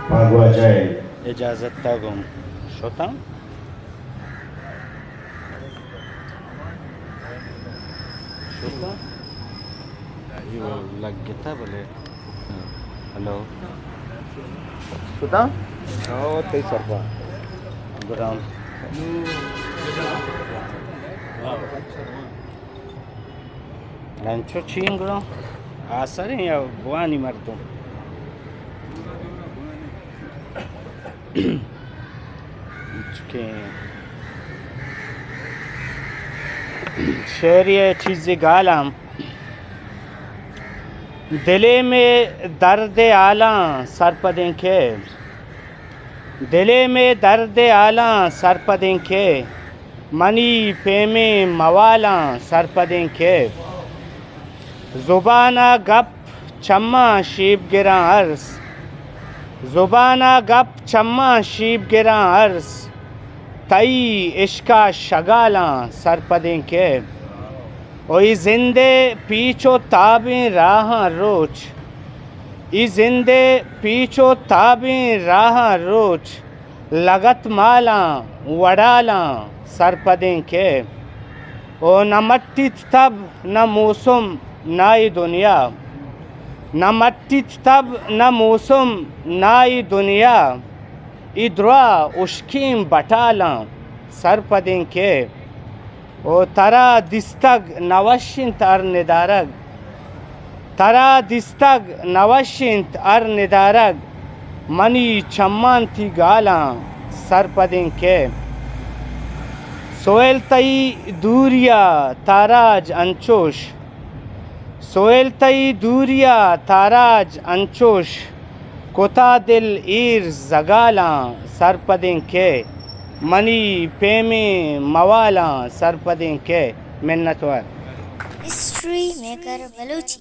मागवा जाए। इजाज़त तागुम शोता शोता ये लग गया था बोले हेलो शोता Oh, tei sarpa. गुराम लंचो चींगरो आसरे या बुआनी मर्दों चुके शेरिए चीज़ें गालाम दिले में दर्द आला सरपदें के दिले में दर्द आला सरपदें के मनी पेमे मवाला सरपदें के ज़ुबाना गप चम्मा शीब गिरा अर्स ज़ुबाना गप चम्मा शीब गिरा अर्स तई इश्का शगाला सरपदें के ओई जिंदे पीछो ताबें राह रोच ई जिंदे पीछो ताबें राह रोच लगत माला वडाला सरपदें के ओ न मट्टी तब न मौसम नाई दुनिया न मट्टी तब न मौसम नाई दुनिया इद्रा उश्कीम बटाला सरपदें के ओ तरा दिस्तग नवशिंत अर निदारग तरा दिस्तग नवशिंत अर निदारग मनी चम्मान थी गाला सरपदें के सोयल तई दूरिया ताराज अंचोश सोयल तई दूरिया ताराज अंचोश कोता दिल ईर जगाला सरपदें के मनी पेमे मवाला सरपदें के मिन्नतवार हिस्ट्री मेकर बलूची